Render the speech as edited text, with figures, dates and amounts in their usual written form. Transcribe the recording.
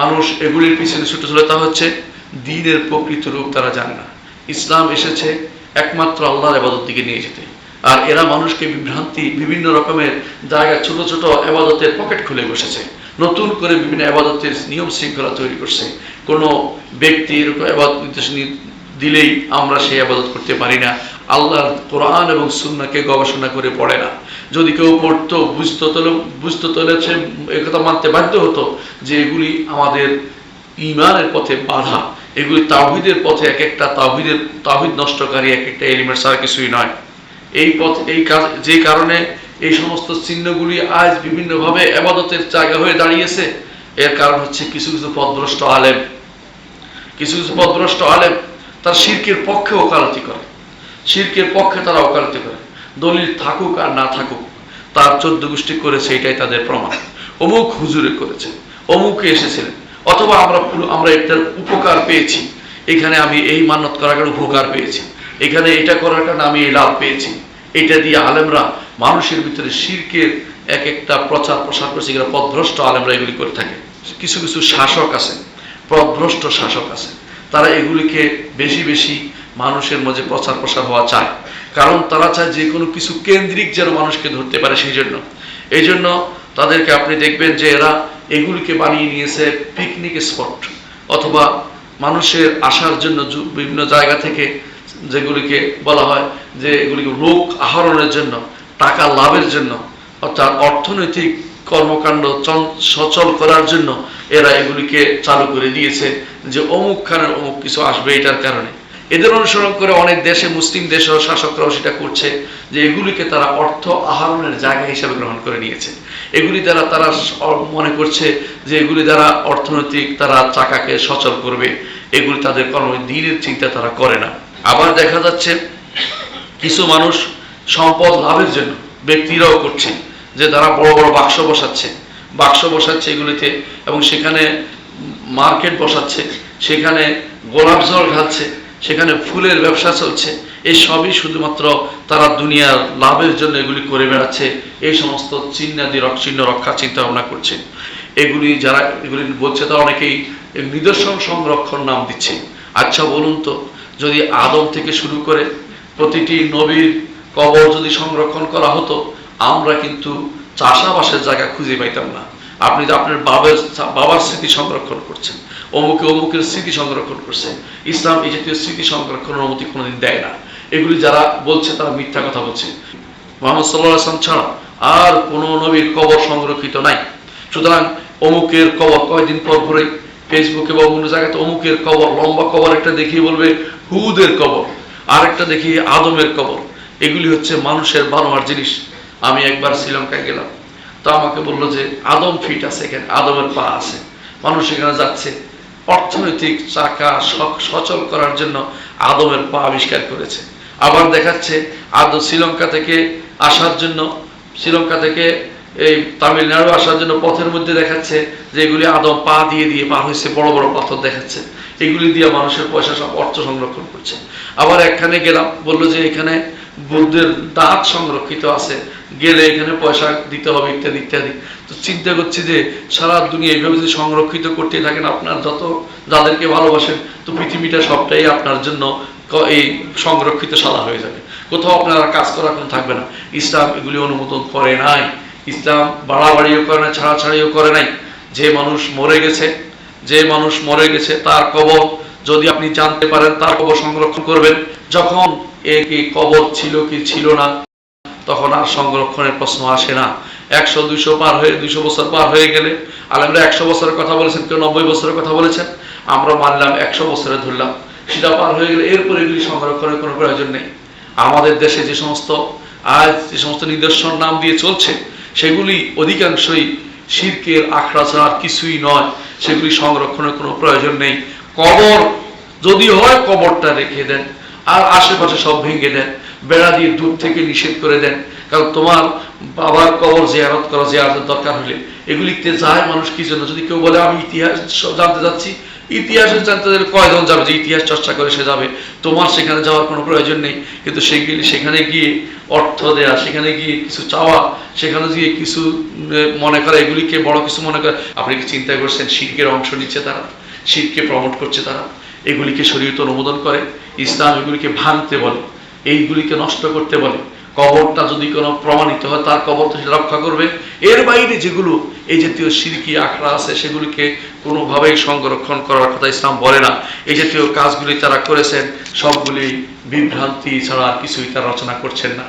মানুষ এগুলির পিছনে ছুটে চলে, তা হচ্ছে দ্বীনের প্রকৃত রূপ তারা জানে না। ইসলাম এসেছে একমাত্র আল্লাহর ইবাদত দিকে নিয়ে যেতে, আর এরা মানুষকে বিভ্রান্তি বিভিন্ন রকমের জায়গায় ছোট ছোট ইবাদতের পকেট খুলে বসেছে, নতুন করে বিভিন্ন ইবাদতের নিয়ম শৃঙ্খলা তৈরি করছে। কোনো ব্যক্তি এরকম ইবাদত নির্দেশ দিলেই আমরা সেই ইবাদত করতে পারি না, আল্লাহর কোরআন এবং সুন্নাহকে গবেষণা করে পড়ে না। যদি কেউ পড়তো বুঝতে তাহলে সে একথা মানতে বাধ্য হতো যে এগুলি আমাদের ঈমানের পথে বাধা, এগুলি তাওহীদের পথে এক একটা তাওহীদ নষ্টকারী এক একটা এলিমেন্ট ছাড়া কিছুই নয়। এই পথ এই কাজ যে কারণে এই সমস্ত চিহ্নগুলি আজ বিভিন্নভাবে ইবাদতের জায়গা হয়ে দাঁড়িয়েছে, এর কারণ হচ্ছে কিছু কিছু পথভ্রষ্ট আলেম তার শিরকের পক্ষে ওকালতি করে, শিরকের পক্ষে তারা ওকালতি করে। দলিল থাকুক আর না থাকুক, তার 14 গোষ্ঠী করেছে, এটাই তাদের প্রমাণ। অমুক হুজুরে করেছে, অমুকে এসেছিলেন, অথবা আমরা এটার উপকার পেয়েছি, এখানে আমি এই মান্যত করার কারণে উপকার পেয়েছি, এখানে এটা করার কারণে আমি এই লাভ পেয়েছি। এটা দিয়ে আলেমরা মানুষের ভিতরে শিরকের এক একটা প্রচার প্রসার করছে। এগুলো পথভ্রষ্ট আলেমরা এগুলি করে থাকে। কিছু কিছু শাসক আছে, পথভ্রষ্ট শাসক আছে, তারা এগুলিকে বেশি বেশি মানুষের মধ্যে প্রচার প্রসার হওয়া চায়, কারণ তারা চায় যে কোনো কিছু কেন্দ্রিক যেন মানুষকে ধরতে পারে। এই জন্য তাদেরকে আপনি দেখবেন যে এরা এগুলিকে বানিয়ে নিয়েছে পিকনিক স্পট, অথবা মানুষের আসার জন্য বিভিন্ন জায়গা থেকে যেগুলিকে বলা হয় যে এগুলিকে লোক আহরণের জন্য, টাকা লাভের জন্য, অর্থাৎ অর্থনৈতিক কর্মকাণ্ড সচল করার জন্য এরা এগুলিকে চালু করে দিয়েছে যে অমুক খানের অমুক কিছু আসবে। এটার কারণে এদের অনুসরণ করে অনেক দেশে, মুসলিম দেশেও শাসকরাও সেটা করছে যে এগুলিকে তারা অর্থ আহরণের জায়গা হিসেবে গ্রহণ করে নিয়েছে। এগুলি দ্বারা তারা মনে করছে যে এগুলি দ্বারা অর্থনৈতিক তারা চাকাকে সচল করবে। এগুলি তাদের দ্বীনের চিন্তা তারা করে না। আবার দেখা যাচ্ছে কিছু মানুষ সম্পদ লাভের জন্য ব্যক্তিরাও করছে, যে তারা বড় বড় বাক্স বসাচ্ছে এগুলিতে, এবং সেখানে মার্কেট বসাচ্ছে, সেখানে গোলাপ জল ঢালছে, সেখানে ফুলের ব্যবসা চলছে। এই সবই শুধুমাত্র তারা দুনিয়ার লাভের জন্য এগুলি করে বেড়াচ্ছে। এই সমস্ত চিহ্ন রক্ষা চিন্তা ভাবনা করছে। এগুলি যারা এগুলি বলছে তা অনেকেই নিদর্শন সংরক্ষণ নাম দিচ্ছে। আচ্ছা বলুন তো, যদি আদম থেকে শুরু করে প্রতিটি নবীর কবর যদি সংরক্ষণ করা হতো, আমরা কিন্তু চাষাবাসের জায়গা খুঁজে পাইতাম না। আপনি তো আপনার বাবার স্মৃতি সংরক্ষণ করছেন, অমুকের স্মৃতি সংরক্ষণ করছে। ইসলাম এই জাতীয় স্মৃতি সংরক্ষণের অনুমতি কোনোদিন দেয় না। এগুলি যারা বলছে তারা মিথ্যা কথা বলছে। মুহাম্মদ সাল্লাল্লাহু আলাইহি ওয়াসাল্লাম ছাড়া আর কোন নবীর কবর সংরক্ষিত নাই। সুতরাং অমুকের কবর কয়েকদিন পর পরে ফেসবুকে বা অন্য জায়গাতে অমুকের কবর, লম্বা কবর একটা দেখিয়ে বলবে হুদের কবর, আর একটা দেখিয়ে আদমের কবর। এগুলি হচ্ছে মানুষের বানোয়ার জিনিস। আমি একবার শ্রীলঙ্কায় গেলাম, তো আমাকে বললো যে আদম ফিট আছে, এখানে আদমের পা আছে। মানুষ এখানে যাচ্ছে, অর্থনৈতিক চাকা সচল করার জন্য আদমের পা আবিষ্কার করেছে। আবার দেখাচ্ছে শ্রীলঙ্কা থেকে এই তামিলনাড়ু আসার জন্য পথের মধ্যে দেখাচ্ছে যে এগুলি আদম পা দিয়ে পার হয়েছে, বড় বড় পাথর দেখাচ্ছে। এগুলি দিয়ে মানুষের পয়সা সব অর্থ সংরক্ষণ করছে। আবার একখানে গেলাম, বললো যে এখানে বুদ্ধের দাঁত সংরক্ষিত আছে, গেলে এখানে পয়সা দিতে হবে, ইত্যাদি ইত্যাদি। তো চিন্তা করছি যে সারা দুনিয়া এইভাবে যদি সংরক্ষিত করতে থাকেন, আপনার যাদেরকে ভালোবাসেন, তো পৃথিবীটা সবটাই আপনার জন্য এই সংরক্ষিত সাদা হয়ে যাবে, কোথাও আপনার কাজ করা কোনো থাকবে না। ইসলাম এগুলি অনুমোদন করে নাই। ইসলাম বাড়াবাড়িও করে না, ছাড়াছাড়িও করে নাই। যে মানুষ মরে গেছে তার কবর যদি আপনি জানতে পারেন, তার কবর সংরক্ষণ করবেন। যখন এই কবর ছিল কি ছিল না, তখন আর সংরক্ষণের প্রশ্ন আসে না। 100-200 বছর পার হয়ে গেলে, আলেমরা 100 বছরের কথা বলেছেন, কেউ 90 বছরের কথা বলেছেন, আমরা মানলাম 100 বছরে ধরলাম, সেটা পার হয়ে গেলে এরপরে এগুলি সংরক্ষণের কোনো প্রয়োজন নেই। আমাদের দেশে যে সমস্ত নিদর্শন নাম দিয়ে চলছে, সেগুলি অধিকাংশই শিরকের আখড়া ছাড়া আর কিছুই নয়। সেগুলি সংরক্ষণের কোনো প্রয়োজন নেই। কবর যদি হয়, কবরটা রেখে দেন, আর আশেপাশে সব ভেঙে দেন, বেড়া দিয়ে দূর থেকে নিষেধ করে দেন। কারণ তোমার বাবার কবর জিয়ারত করা, জিয়ারতের দরকার হলে এগুলিতে যায় মানুষ কি জন্য? যদি কেউ বলে আমি ইতিহাস জানতে যাচ্ছি, ইতিহাসের জানতে গেলে কয়জন যাবে, যে ইতিহাস চর্চা করে সে যাবে, তোমার সেখানে যাওয়ার কোনো প্রয়োজন নেই। কিন্তু সেখানে গিয়ে অর্থ দেয়া, সেখানে গিয়ে কিছু চাওয়া, সেখানে গিয়ে কিছু মনে করে এগুলিকে বড় কিছু মনে করে। আপনি কি চিন্তা করছেন শিরকের অংশ নিচ্ছে তারা, শিরকে প্রমোট করছে তারা, এগুলিকে শরীয়ত অনুমোদন করে। ইসলাম এগুলিকে ভাঙতে বলে, এইগুলিকে নষ্ট করতে বলে। কবরটা যদি কোনো প্রমাণিত হয় তার কবর তো সেটা রক্ষা করবে। এর বাইরে যেগুলো এই জাতীয় শিরকি আখড়া আছে সেগুলিকে কোনোভাবেই সংরক্ষণ করার কথা ইসলাম বলে না। এই জাতীয় কাজগুলি তারা করেছেন সবগুলি বিভ্রান্তি ছাড়া আর কিছুই তারা রচনা করছেন না।